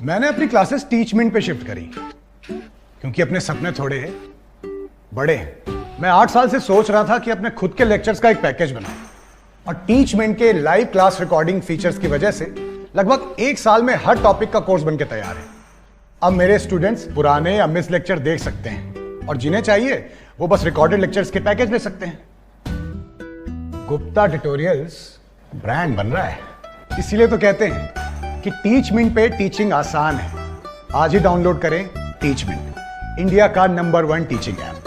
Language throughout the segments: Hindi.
मैंने अपनी क्लासेस टीचमेंट पे शिफ्ट करी क्योंकि अपने सपने थोड़े बड़े हैं। मैं 8 साल से सोच रहा था कि अपने खुद के लेक्चर्स का एक पैकेज बनाऊं और टीचमेंट के लाइव क्लास रिकॉर्डिंग फीचर्स की वजह से लगभग 1 साल में हर टॉपिक का कोर्स बनके तैयार है। अब मेरे स्टूडेंट्स पुराने या मिस लेक्चर देख सकते हैं और जिन्हें चाहिए वो बस रिकॉर्डेड लेक्चर्स के पैकेज ले सकते हैं। गुप्ता ट्यूटोरियल्स ब्रांड बन रहा है, इसीलिए तो कहते हैं कि टीचमेंट पे टीचिंग आसान है। आज ही डाउनलोड करें टीचमेंट, इंडिया का नंबर 1 टीचिंग ऐप।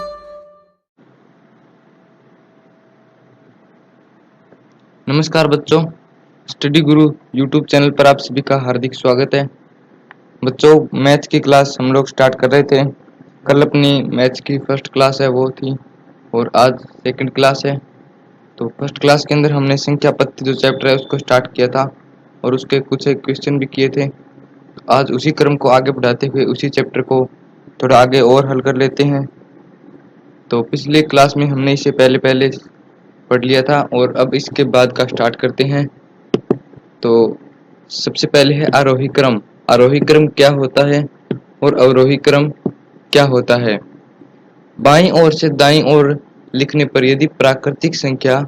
नमस्कार बच्चों, स्टडी गुरु यूट्यूब चैनल पर आप सभी का हार्दिक स्वागत है। बच्चों, मैथ्स की क्लास हम लोग स्टार्ट कर रहे थे। कल अपनी मैथ्स की फर्स्ट क्लास है वो थी और आज सेकंड क्लास है। तो फर्स्ट क्लास के अंदर हमने संख्या पत्ती जो चैप्टर है उसको स्टार्ट किया था और उसके कुछ एक क्वेश्चन भी किए थे। तो आज उसी क्रम को आगे बढ़ाते हुए उसी चैप्टर को थोड़ा आगे और हल कर लेते हैं। तो पिछले क्लास में हमने इसे पहले पढ़ लिया था और अब इसके बाद का स्टार्ट करते हैं। तो सबसे पहले है आरोही क्रम। आरोही क्रम क्या होता है और अवरोही क्रम क्या होता है। बाईं ओर से दाईं ओर लिखने पर यदि प्राकृतिक संख्या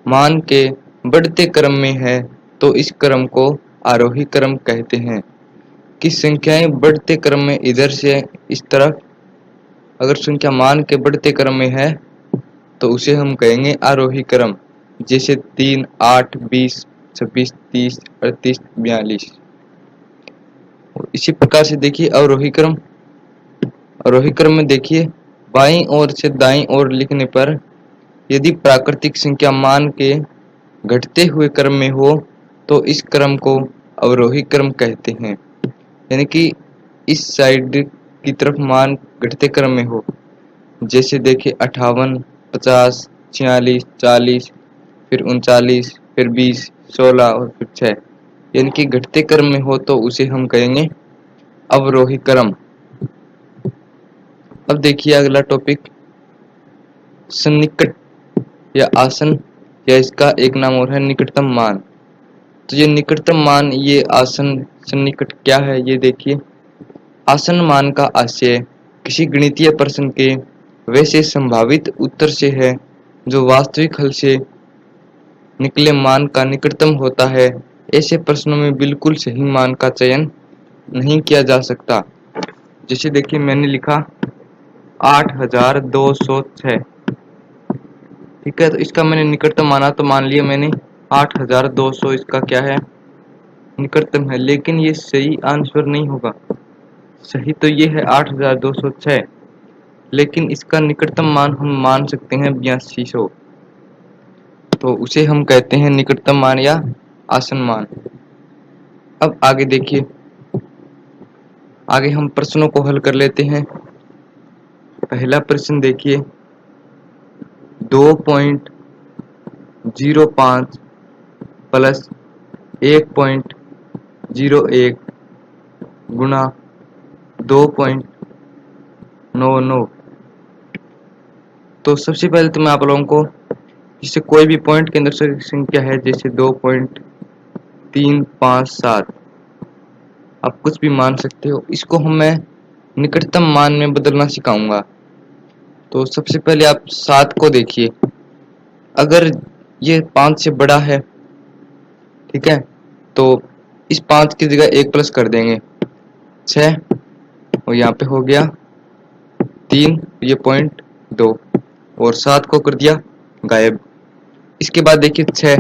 मान के बढ़ते क्रम में है तो इस क्रम को आरोही क्रम कहते हैं। कि संख्याएं बढ़ते क्रम में इधर से इस तरफ अगर संख्या मान के बढ़ते क्रम में है तो उसे हम कहेंगे आरोही क्रम। जैसे 3, 8, 20, 26, 30, 38, 42। इसी प्रकार से देखिए अवरोही क्रम। अवरोही क्रम में देखिए बाईं ओर से दाईं ओर लिखने पर यदि प्राकृतिक संख्या मान के घटते हुए क्रम में हो तो इस क्रम को अवरोही क्रम कहते हैं। यानी कि इस साइड की तरफ मान घटते क्रम में हो। जैसे देखिए 58, 50, 46, 40, फिर 39, फिर 20, 16 और फिर 6, यानी कि घटते क्रम में हो तो उसे हम कहेंगे अवरोही क्रम। अब देखिए अगला टॉपिक सन्निकट या आसन, या इसका एक नाम और है निकटतम मान। तो ये निकटतम मान, ये आसन, सन्निकट क्या है ये देखिए। आसन मान का आशय किसी गणितीय प्रश्न के वैसे संभावित उत्तर से है जो वास्तविक हल से निकले मान का निकटतम होता है। ऐसे प्रश्नों में बिल्कुल सही मान का चयन नहीं किया जा सकता। जैसे देखिए मैंने लिखा 8206, ठीक है। तो इसका मैंने निकटतम माना, तो मान लिया मैंने 8200 इसका क्या है, निकटतम है। लेकिन ये सही आंसर नहीं होगा। सही तो ये है 8206, लेकिन इसका निकटतम मान हम मान सकते हैं 8200। तो उसे हम कहते हैं निकटतम मान या आसन मान। अब आगे देखिए, आगे हम प्रश्नों को हल कर लेते हैं। पहला प्रश्न देखिए, 2.05 प्लस 1.01 गुणा 2.99। तो सबसे पहले तो मैं आप लोगों को जिससे कोई भी पॉइंट के अंदर संख्या है, जैसे 2.357, आप कुछ भी मान सकते हो, इसको मैं निकटतम मान में बदलना सिखाऊंगा। तो सबसे पहले आप 7 को देखिए। अगर ये 5 से बड़ा है, ठीक है, तो इस 5 की जगह 1 प्लस कर देंगे 6, और यहाँ पे हो गया 3, ये पॉइंट 2, और 7 को कर दिया गायब। इसके बाद देखिए 6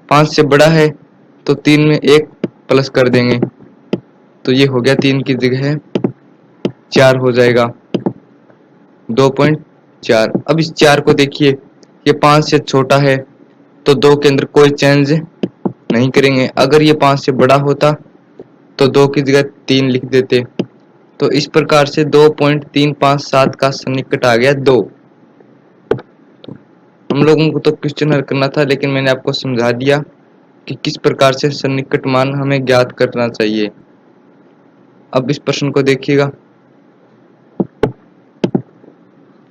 5 से बड़ा है तो 3 में 1 प्लस कर देंगे, तो ये हो गया 3 की जगह 4 हो जाएगा, 2.4। अब इस 4 को देखिए, ये 5 से छोटा है तो 2 के अंदर कोई चेंज नहीं करेंगे। अगर ये 5 से बड़ा होता तो 2 की जगह 3 लिख देते। तो इस प्रकार से 2.357 का सन्निकट आ गया 2। हम लोगों को तो क्वेश्चन हल करना था, लेकिन मैंने आपको समझा दिया कि किस प्रकार से सन्निकट मान हमें ज्ञात करना चाहिए। अब इस प्रश्न को देखिएगा,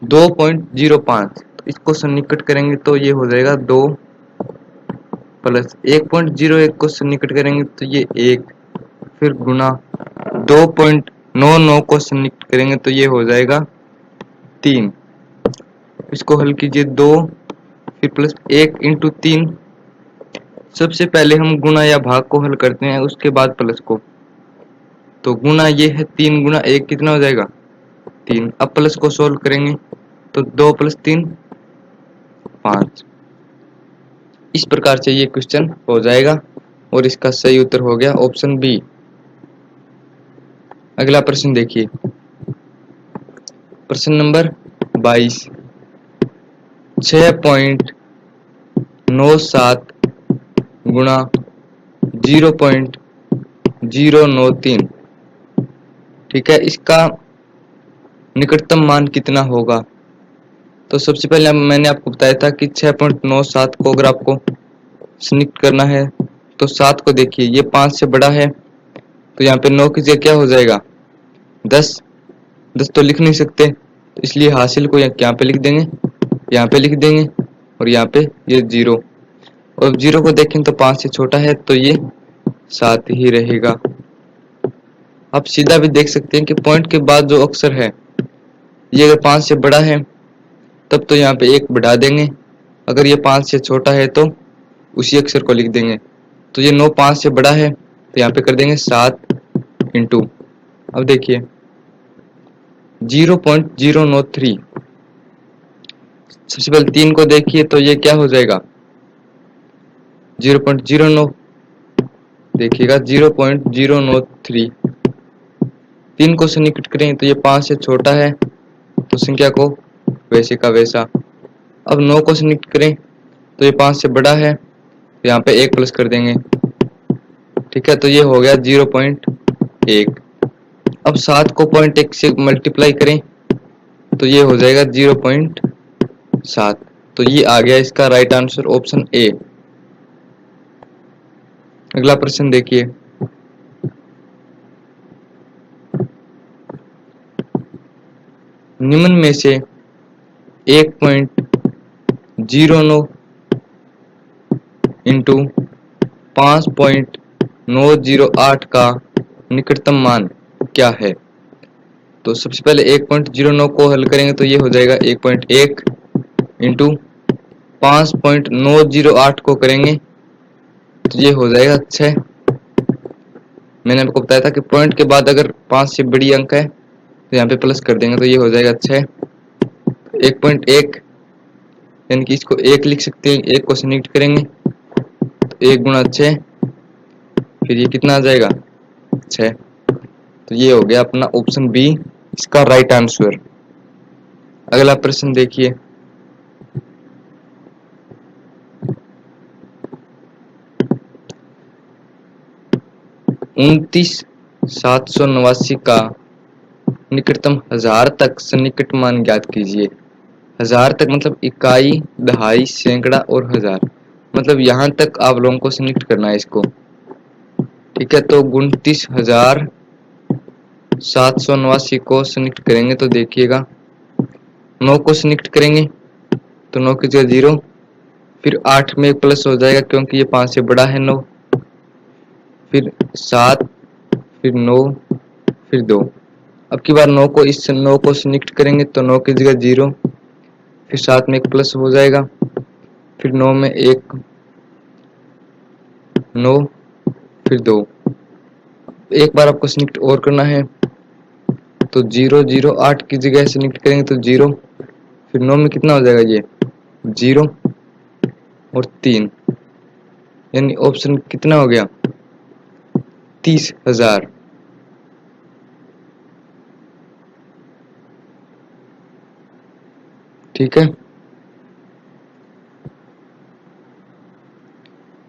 2.05, इसको सन्निकट करेंगे तो ये हो जाएगा 2 प्लस 1.01 को सन्निकट करेंगे तो ये 1, फिर गुना 2.99 को सन्निकट करेंगे तो ये हो जाएगा 3। इसको हल कीजिए 2 फिर प्लस 1 इंटू 3। सबसे पहले हम गुणा या भाग को हल करते हैं, उसके बाद प्लस को। तो गुणा ये है 3 गुणा 1 कितना हो जाएगा 3। अब प्लस को सोल्व करेंगे तो 2 प्लस 3 5। इस प्रकार से ये क्वेश्चन हो जाएगा और इसका सही उत्तर हो गया ऑप्शन बी। अगला प्रश्न देखिए, प्रश्न नंबर 22। 6.97 गुणा 0.093, ठीक है, इसका निकटतम मान कितना होगा। तो सबसे पहले मैंने आपको बताया था कि 6.97 को अगर आपको सन्निकट करना है तो 7 को देखिए, ये 5 से बड़ा है तो यहाँ पे 9 की जगह क्या हो जाएगा 10। 10 तो लिख नहीं सकते, तो इसलिए हासिल को यहाँ पे लिख देंगे, यहाँ पे लिख देंगे और यहाँ पे ये 0। और 0 को देखें तो 5 से छोटा है तो ये 7 ही रहेगा। आप सीधा भी देख सकते हैं कि पॉइंट के बाद जो अक्षर है ये अगर 5 से बड़ा है तब तो यहाँ पे 1 बढ़ा देंगे, अगर ये 5 से छोटा है तो उसी अक्षर को लिख देंगे। तो ये 9 5 से बड़ा है तो यहाँ पे कर देंगे 7 इंटू। अब देखिए 0.093, सबसे पहले 3 को देखिए तो ये क्या हो जाएगा 0.09, देखिएगा 0.093। 3 को सन्निकट करें तो ये 5 से छोटा है तो संख्या को वैसे का वैसा। अब 9 को सन्निकट करें तो ये 5 से बड़ा है तो यहाँ पे 1 प्लस कर देंगे, ठीक है, तो ये हो गया 0.1। अब 7 को 0.1 से मल्टीप्लाई करें तो ये हो जाएगा 0.7। तो ये आ गया इसका राइट आंसर ऑप्शन ए। अगला प्रश्न देखिए, निम्न में से 1.09 इंटू 5.908 का निकटतम मान क्या है। तो सबसे पहले 1.09 को हल करेंगे तो ये हो जाएगा 1.1 इंटू 5.908 को करेंगे तो ये हो जाएगा 6। मैंने आपको बताया था कि पॉइंट के बाद अगर 5 से बड़ी अंक है तो यहाँ पे प्लस कर देंगे तो ये हो जाएगा 6। 1.1 यानी कि इसको 1 लिख सकते हैं, 1 को सन्निकट करेंगे तो 1 गुणा 6, फिर ये कितना आ जाएगा 6। तो ये हो गया अपना ऑप्शन बी इसका राइट आंसर। अगला प्रश्न देखिए, उनतीस 789 का निकटतम 1000 तक सन्निकट मान ज्ञात कीजिए। 1000 तक मतलब इकाई, दहाई, सैकड़ा और हजार, मतलब यहाँ तक आप लोगों को सन्निकट करना है इसको, ठीक है। तो 29,789 को सन्निकट करेंगे तो देखिएगा 9 को सन्निकट करेंगे तो 9 की जगह 0, फिर 8 में एक प्लस हो जाएगा क्योंकि ये 5 से बड़ा है 9, फिर 7, फिर 9, फिर 2। अब की बार 9 को इस 9 को सन्निकट करेंगे तो 9 की जगह 0, फिर 7 में एक प्लस हो जाएगा, फिर 9 में एक 9, फिर 2। एक बार आपको सन्निकट और करना है तो 0 0 8 की जगह सन्निकट करेंगे तो 0, फिर 9 में कितना हो जाएगा ये 0 और 3, यानी ऑप्शन कितना हो गया 30,000। ठीक है,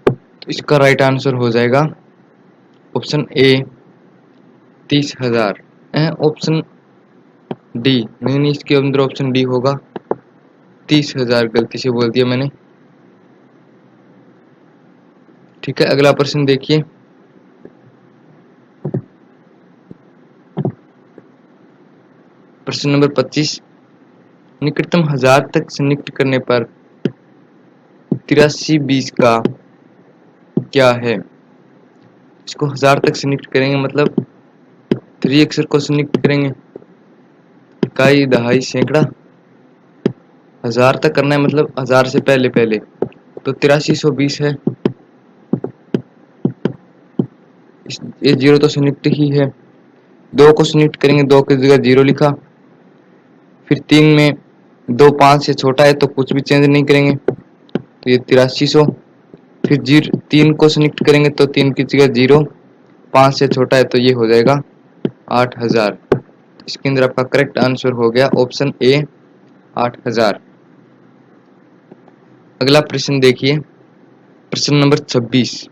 तो इसका राइट आंसर हो जाएगा ऑप्शन ए 30,000। ऑप्शन डी नहीं, इसके अंदर ऑप्शन डी होगा 30,000, गलती से बोल दिया मैंने। ठीक है, अगला प्रश्न देखिए, प्रश्न नंबर 25। निकटतम 1000 तक सन्निकट करने पर 83 20 का क्या है। इसको 1000 तक सन्निकट करेंगे मतलब 3 अक्षर को संयुक्त करेंगे, इकाई, दहाई, सैकड़ा, हजार तक करना है, मतलब हजार से पहले पहले, तो 8320 है। ये जीरो तो संयुक्त ही है। 2 को संयुक्त करेंगे, 2 की जगह 0 लिखा। फिर 3 में 2 5 से छोटा है तो कुछ भी चेंज नहीं करेंगे, तो ये 8300। फिर 3 को संयुक्त करेंगे तो 3 की जगह 0, 5 से छोटा है तो ये हो जाएगा 8000। इसके अंदर आपका करेक्ट आंसर हो गया ऑप्शन ए 8000। अगला प्रश्न देखिए, प्रश्न नंबर 26।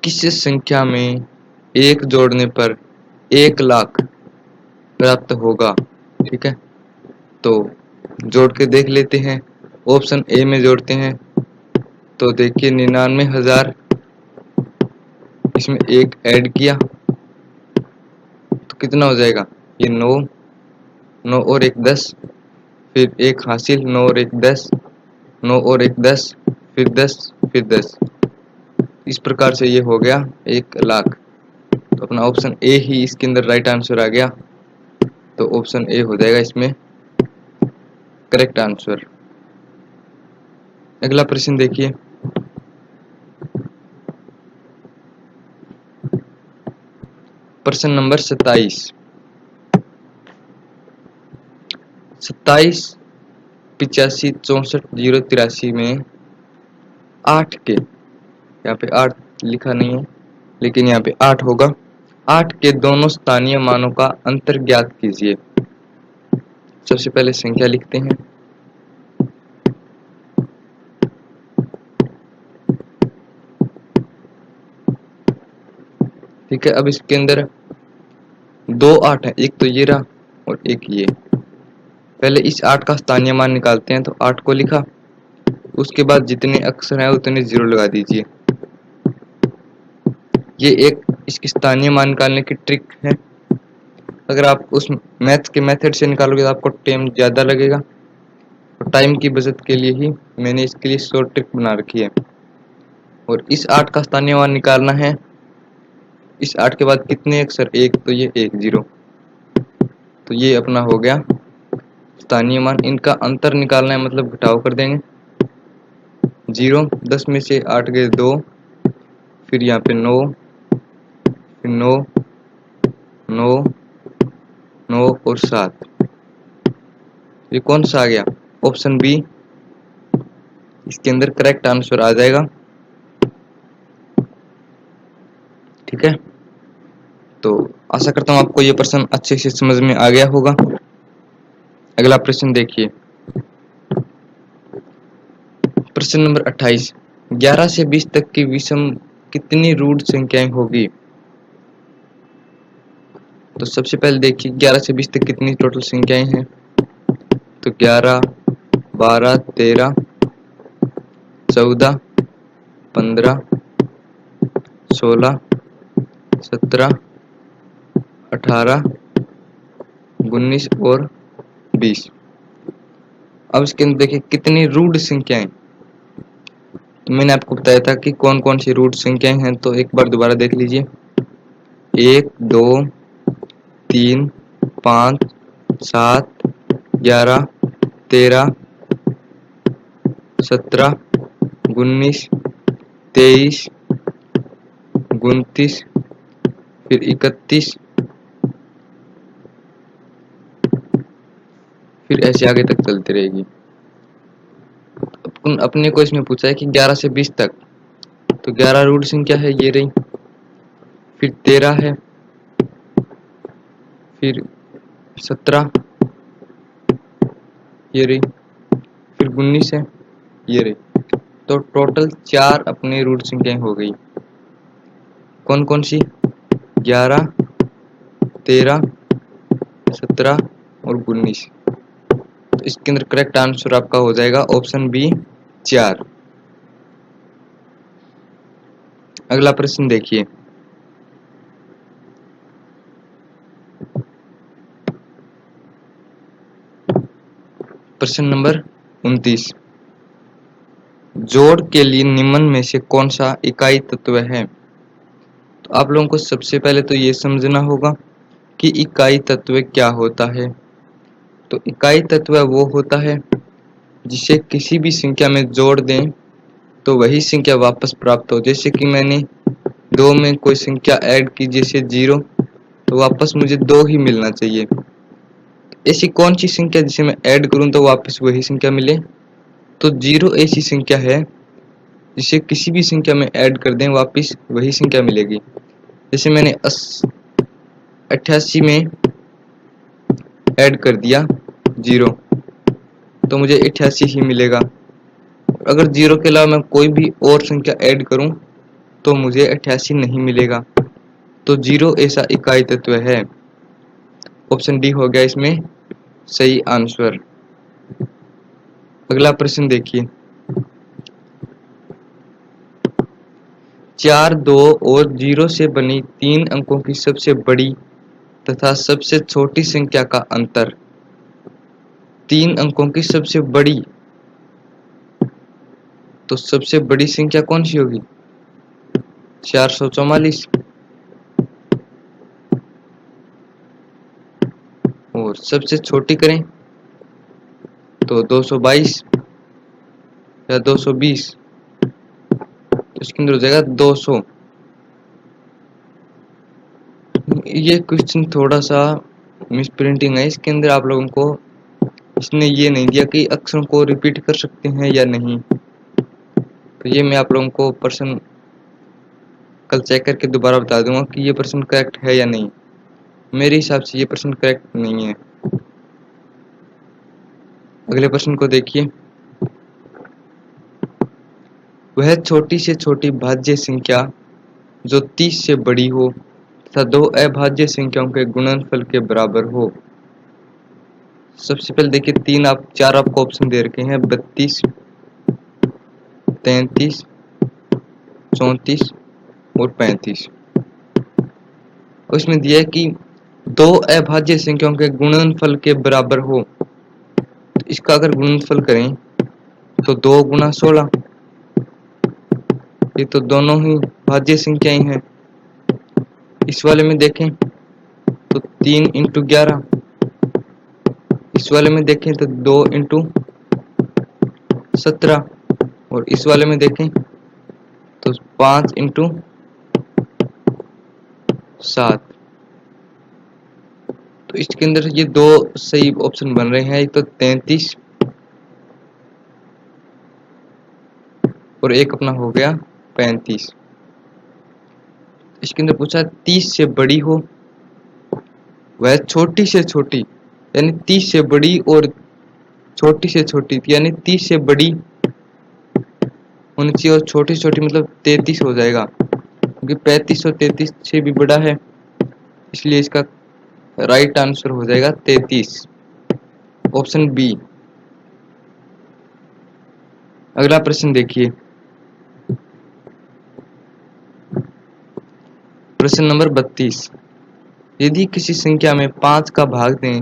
किस संख्या में 1 जोड़ने पर 1 लाख प्राप्त होगा? ठीक है, तो जोड़ के देख लेते हैं। ऑप्शन ए में जोड़ते हैं तो देखिए 99,000, इसमें 1 ऐड किया तो कितना हो जाएगा, ये 9, 9 और 1 10, फिर 1 हासिल, 9 और 1 10, 9 और 1 10, फिर 10, फिर 10। इस प्रकार से ये हो गया 1 लाख। तो अपना ऑप्शन ए ही इसके अंदर राइट आंसर आ गया, तो ऑप्शन ए हो जाएगा इसमें करेक्ट आंसर। अगला प्रश्न देखिए, प्रश्न नंबर 27। 27 85 64 0 83 में 8 के, यहाँ पे 8 लिखा नहीं है लेकिन यहाँ पे 8 होगा। 8 के दोनों स्थानीय मानों का अंतर ज्ञात कीजिए। सबसे पहले संख्या लिखते हैं, ठीक है। अब इसके अंदर 2 8 है, एक तो ये रहा और एक ये। पहले इस 8 का स्थानीय मान निकालते हैं, तो 8 को लिखा, उसके बाद जितने अक्षर हैं उतने 0 लगा दीजिए। ये एक इसकी स्थानीय मान निकालने की ट्रिक है। अगर आप उस मैथ के मेथड से निकालोगे तो आपको टाइम ज़्यादा लगेगा, और टाइम की बचत के लिए ही मैंने इसके लिए शॉर्ट ट्रिक बना रखी है। और इस 8 का स्थानीय मान निकालना है। इस 8 के बाद कितने अक्षर, एक, तो ये 1 0, तो ये अपना हो गया स्थानीय मान। इनका अंतर निकालना है, मतलब घटाव कर देंगे। 0, 10 में से 8 गए 2, फिर यहाँ पे 9, फिर 9, 9, 9 और 7। ये कौन सा आ गया, ऑप्शन बी। इसके अंदर करेक्ट आंसर आ जाएगा, ठीक है। तो आशा करता हूँ आपको ये प्रश्न अच्छे से समझ में आ गया होगा। अगला प्रश्न देखिए, प्रश्न नंबर 28। 11 से 20 तक की विषम कितनी रूट संख्याएं होगी? तो सबसे पहले देखिए 11 से 20 तक कितनी टोटल संख्याएं हैं। तो 11, 12, 13, 14, 15, 16, 17, 18, 19 और 20। अब इसके अंदर देखिए कितनी रूट संख्याएं। तो मैंने आपको बताया था कि कौन कौन सी रूट संख्याएं हैं, तो एक बार दोबारा देख लीजिए। 1 2 3 5 7 11 13 17 19 23 29, फिर 31, फिर ऐसे आगे तक चलती रहेगी। अपने को इसमें पूछा है कि 11 से 20 तक, तो 11 रूट संख्या है, ये रही। फिर 13 है, फिर 17, ये रही। फिर 19 है, ये रही। तो टोटल 4 अपनी रूट संख्याएं हो गई। कौन कौन सी, 11, 13, 17 और 19। तो इसके अंदर करेक्ट आंसर आपका हो जाएगा ऑप्शन बी 4। अगला प्रश्न देखिए, प्रश्न नंबर 29। जोड़ के लिए निम्न में से कौन सा इकाई तत्व है? तो आप लोगों को सबसे पहले तो ये समझना होगा कि इकाई तत्व क्या होता है। तो इकाई तत्व वो होता है जिसे किसी भी संख्या में जोड़ दें तो वही संख्या वापस प्राप्त हो। जैसे कि मैंने 2 में कोई संख्या ऐड की, जैसे 0, तो वापस मुझे 2 ही मिलना चाहिए। ऐसी कौन सी संख्या जिसे मैं ऐड करूं तो वापस वही संख्या मिले? तो 0 ऐसी संख्या है जिसे किसी भी संख्या में ऐड कर दें वापस वही संख्या मिलेगी। जैसे मैंने 88 में ऐड कर दिया 0, तो मुझे 88 ही मिलेगा। अगर 0 के अलावा मैं कोई भी और संख्या ऐड करूं तो मुझे 88 नहीं मिलेगा। तो 0 ऐसा इकाई तत्व है। ऑप्शन डी हो गया इसमें सही आंसर। अगला प्रश्न देखिए, 4, 2 और 0 से बनी 3 अंकों की सबसे बड़ी तथा सबसे छोटी संख्या का अंतर। 3 अंकों की सबसे बड़ी, तो सबसे बड़ी संख्या कौन सी होगी? 444। और सबसे छोटी करें तो 222 या 220, तो इसके अंदर हो जाएगा 200। ये क्वेश्चन थोड़ा सा मिस प्रिंटिंग है। इसके अंदर आप लोगों को इसने ये नहीं दिया कि अक्षरों को रिपीट कर सकते हैं या नहीं। तो ये मैं आप लोगों को प्रश्न कल चेक करके दोबारा बता दूंगा कि ये प्रश्न करेक्ट है या नहीं। मेरे हिसाब से ये प्रश्न करेक्ट नहीं है। अगले प्रश्न को देखिए, वह छोटी से छोटी भाज्य संख्या जो 30 से बड़ी हो तथा 2 अभाज्य संख्याओं के गुणनफल के बराबर हो। सबसे पहले देखिए 4 आपको ऑप्शन दे रखे हैं, 32, 33, 34 और 35। और इसमें दिया है कि 2 अभाज्य संख्याओं के गुणनफल के बराबर हो। तो इसका अगर गुणनफल करें तो 2 गुना 16, ये तो दोनों ही भाज्य संख्याएं हैं। इस वाले में देखें तो 3 इंटू 11, इस वाले में देखें तो 2 इंटू 17, और इस वाले में देखें तो 5 इंटू 7। तो इसके अंदर ये 2 सही ऑप्शन बन रहे हैं, एक तो 33 और एक अपना हो गया 35। इसके अंदर पूछा 30 से बड़ी हो, वह छोटी से छोटी, यानी 30 से बड़ी और छोटी से छोटी, यानी 30 से बड़ी होनी चाहिए और छोटी से छोटी मतलब 33 हो जाएगा, क्योंकि 35 और 33 से भी बड़ा है, इसलिए इसका राइट आंसर हो जाएगा 33, ऑप्शन बी। अगला प्रश्न देखिए, प्रश्न नंबर 32, यदि किसी संख्या में 5 का भाग दें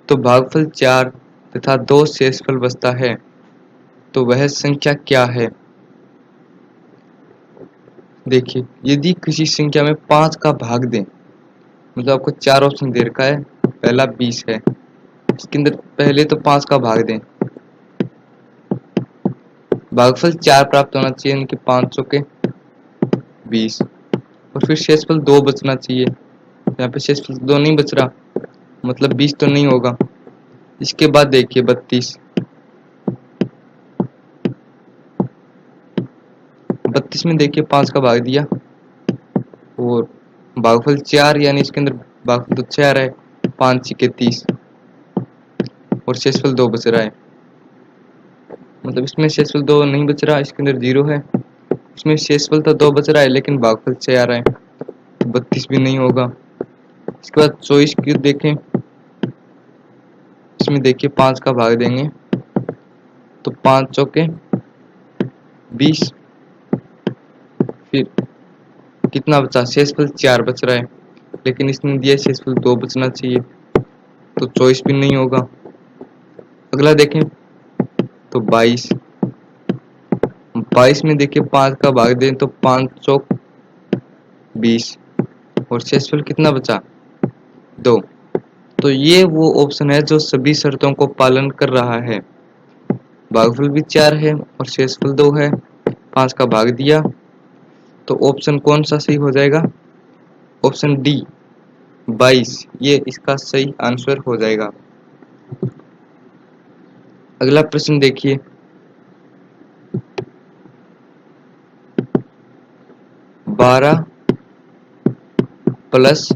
तो भागफल 4 तथा 2 शेषफल बचता है, तो वह संख्या क्या है? देखिए, यदि किसी संख्या में 5 का भाग दें, मतलब आपको 4 ऑप्शन दे रखा है, पहला 20 है, इसके अंदर पहले तो 5 का भाग दें, भागफल 4 प्राप्त होना चाहिए, यानी कि 500 के 20, और फिर शेषफल 2 बचना चाहिए। यहाँ पे शेषफल 2 नहीं बच रहा, मतलब 20 तो नहीं होगा। इसके बाद देखिए 32, 32 में देखिए 5 का भाग दिया और भागफल 4, यानी इसके अंदर भागफल तो 4 है, 5 के 30 और शेषफल 2 बच रहा है, मतलब इसमें शेषफल 2 नहीं बच रहा, इसके अंदर 0 है। इसमें शेषफल तो 2 बच रहा है लेकिन भागफल 4 है, 32 भी नहीं होगा। इसके बाद 24 की देखें, इसमें देखिए 5 का भाग देंगे तो 5 चौके 20, फिर कितना बचा? शेषफल 4 बच रहा है, लेकिन इसने दिया शेषफल 2 बचना चाहिए, तो 24 भी नहीं होगा। अगला देखें तो 22, 22 में देखिए 5 का भाग दें तो 5 चौक 20 और शेषफल कितना बचा 2। तो ये वो ऑप्शन है जो सभी शर्तों को पालन कर रहा है। भागफल भी 4 है और शेषफल 2 है, 5 का भाग दिया, तो ऑप्शन कौन सा सही हो जाएगा? ऑप्शन डी 22 ये इसका सही आंसर हो जाएगा। अगला प्रश्न देखिए, बारह प्लस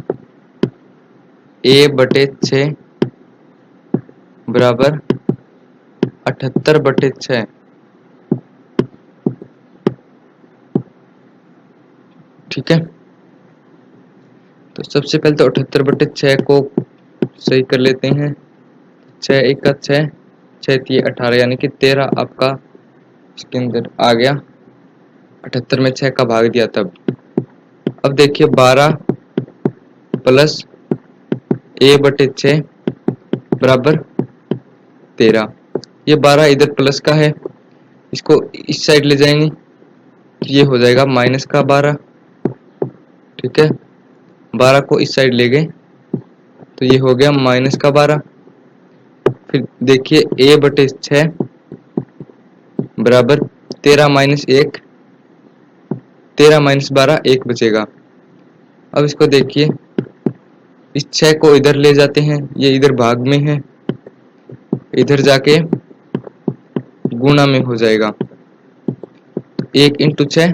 a/6 बराबर 78/6। ठीक है, तो सबसे पहले तो 78/6 को सही कर लेते हैं। 6 1 6, 6 3 18 यानी कि 13 आपका इसके अंदर आ गया। 78 में 6 का भाग दिया तब। अब देखिए 12 प्लस a/6 बराबर 13। ये 12 इधर प्लस का है, इसको इस साइड ले जाएंगे तो ये हो जाएगा माइनस का 12। ठीक है, 12 को इस साइड ले गए तो ये हो गया माइनस का 12। फिर देखिए a/6 बराबर 13 माइनस 1, 13 माइनस 12 1 बचेगा। अब इसको देखिए, इस 6 को इधर ले जाते हैं, ये इधर भाग में है, इधर जाके गुणा में हो जाएगा। 1 इंटू 6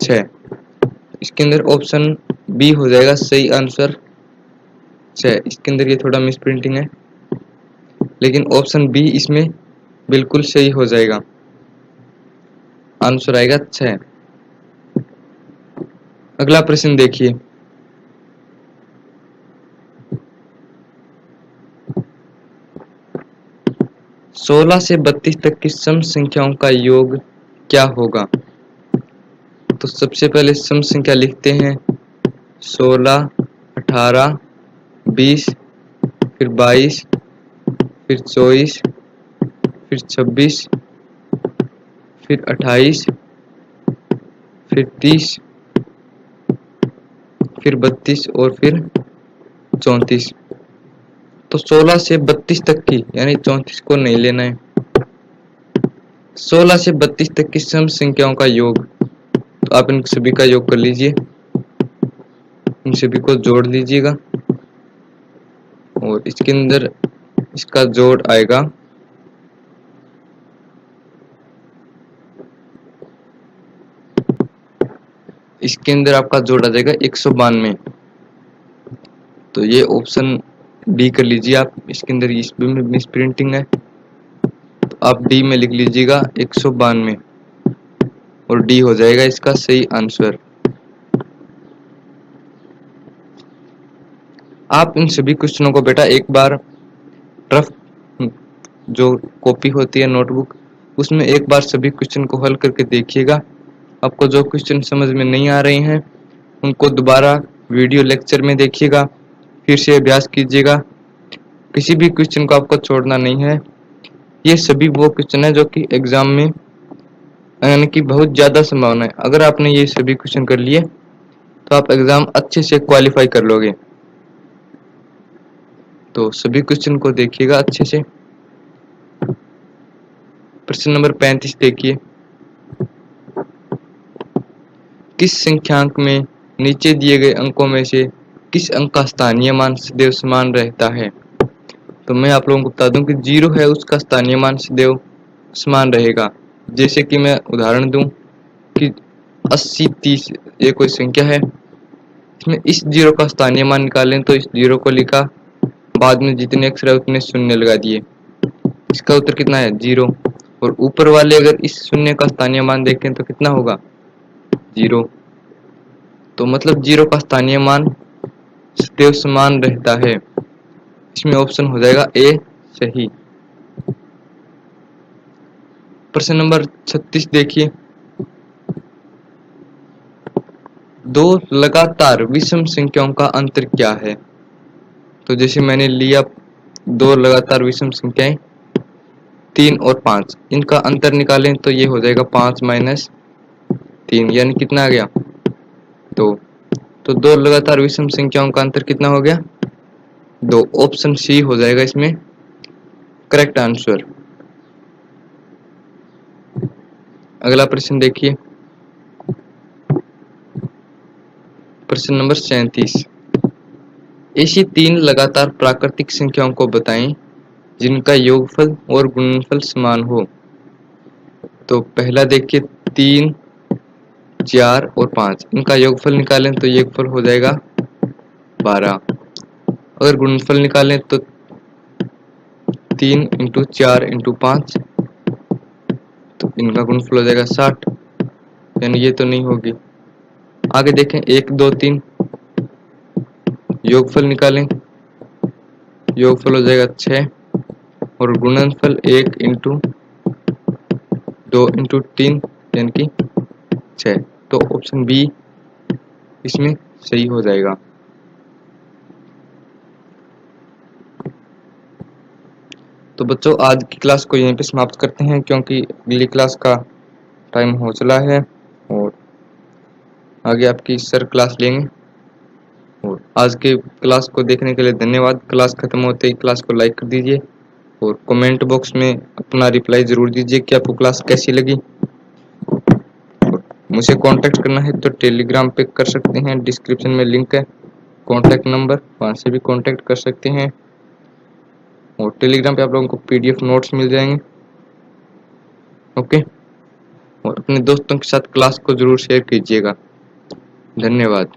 6, इसके अंदर ऑप्शन बी हो जाएगा सही आंसर 6। इसके अंदर ये थोड़ा मिस प्रिंटिंग है, लेकिन ऑप्शन बी इसमें बिल्कुल सही हो जाएगा, आंसर आएगा 6। अगला प्रश्न देखिए, सोलह से 32 तक की सम संख्याओं का योग क्या होगा? तो सबसे पहले सम संख्या लिखते हैं 16 18 20 फिर 22 फिर 24 फिर 26 फिर 28 फिर 30 फिर 32 और फिर 34। तो 16 से 32 तक की यानी 34 को नहीं लेना है। 16 से 32 तक की सम संख्याओं का योग, तो आप इन सभी का योग कर लीजिए, इन सभी को जोड़ लीजिएगा और इसके अंदर इसका जोड़ आएगा 192। तो ये ऑप्शन डी कर लीजिए आप, इसके अंदर इस भी में मिस प्रिंटिंग है, तो आप डी में लिख लीजिएगा 192 और डी हो जाएगा इसका सही आंसर। आप इन सभी क्वेश्चनों को बेटा एक बार रफ जो कॉपी होती है नोटबुक, उसमें एक बार सभी क्वेश्चन को हल करके देखिएगा। आपको जो क्वेश्चन समझ में नहीं आ रहे हैं उनको दोबारा वीडियो लेक्चर में देखिएगा, फिर से अभ्यास कीजिएगा। किसी भी क्वेश्चन को आपको छोड़ना नहीं है। ये सभी वो क्वेश्चन है जो कि एग्जाम में यानी कि बहुत ज़्यादा संभावना है, अगर आपने ये सभी क्वेश्चन कर लिए तो आप एग्जाम अच्छे से क्वालिफाई कर लोगे। तो सभी क्वेश्चन को देखिएगा अच्छे से। प्रश्न नंबर 35 देखिए, किस संख्यांक में नीचे दिए गए अंकों में से किस अंक का स्थानीय मान सदैव समान रहता है? तो मैं आप लोगों को बता दूं कि 0 है उसका स्थानीय मान सदैव समान रहेगा। जैसे कि मैं उदाहरण दूं कि 80 30 ये कोई संख्या है, इसमें इस 0 का स्थानीय मान निकालें तो इस 0 को लिखा, बाद में जितने अक्षर है उतने शून्य लगा दिए, इसका उत्तर कितना है 0। और ऊपर वाले अगर इस शून्य का स्थानीय मान देखें तो कितना होगा 0। तो मतलब 0 का स्थानीय मान सदैव समान रहता है, इसमें ऑप्शन हो जाएगा ए सही। प्रश्न नंबर 36 देखिए, दो लगातार विषम संख्याओं का अंतर क्या है? तो जैसे मैंने लिया दो लगातार विषम संख्याएं 3 और 5, इनका अंतर निकालें तो ये हो जाएगा 5 माइनस 3, यानी कितना आ गया 2। तो दो लगातार विषम संख्याओं का अंतर कितना हो गया 2। ऑप्शन सी हो जाएगा इसमें करेक्ट आंसर। अगला प्रश्न देखिए, प्रश्न नंबर 37। ऐसी 3 लगातार प्राकृतिक संख्याओं को बताएं जिनका योगफल और गुणनफल समान हो। तो पहला देखिए 3, 4 और 5, इनका योगफल निकालें तो योगफल हो जाएगा 12। अगर गुणनफल निकालें तो 3 इंटू 4 इंटू 5, तो इनका गुणनफल हो जाएगा 60, यानी ये तो नहीं होगी। आगे देखें 1, 2, 3, योगफल निकालें, योगफल हो जाएगा 6 और गुणनफल 1 इंटू 2 इंटू 3 यानी कि 6। तो ऑप्शन बी इसमें सही हो जाएगा। तो बच्चों आज की क्लास को यहीं पे समाप्त करते हैं, क्योंकि अगली क्लास का टाइम हो चला है और आगे आपकी सर क्लास लेंगे। और आज के क्लास को देखने के लिए धन्यवाद। क्लास खत्म होते ही क्लास को लाइक कर दीजिए और कमेंट बॉक्स में अपना रिप्लाई ज़रूर दीजिए कि आपको क्लास कैसी लगी। मुझे कांटेक्ट करना है तो टेलीग्राम पे कर सकते हैं, डिस्क्रिप्शन में लिंक है, कांटेक्ट नंबर, वहाँ से भी कांटेक्ट कर सकते हैं। और टेलीग्राम पे आप लोगों को पीडीएफ नोट्स मिल जाएंगे। ओके, और अपने दोस्तों के साथ क्लास को ज़रूर शेयर कीजिएगा। धन्यवाद।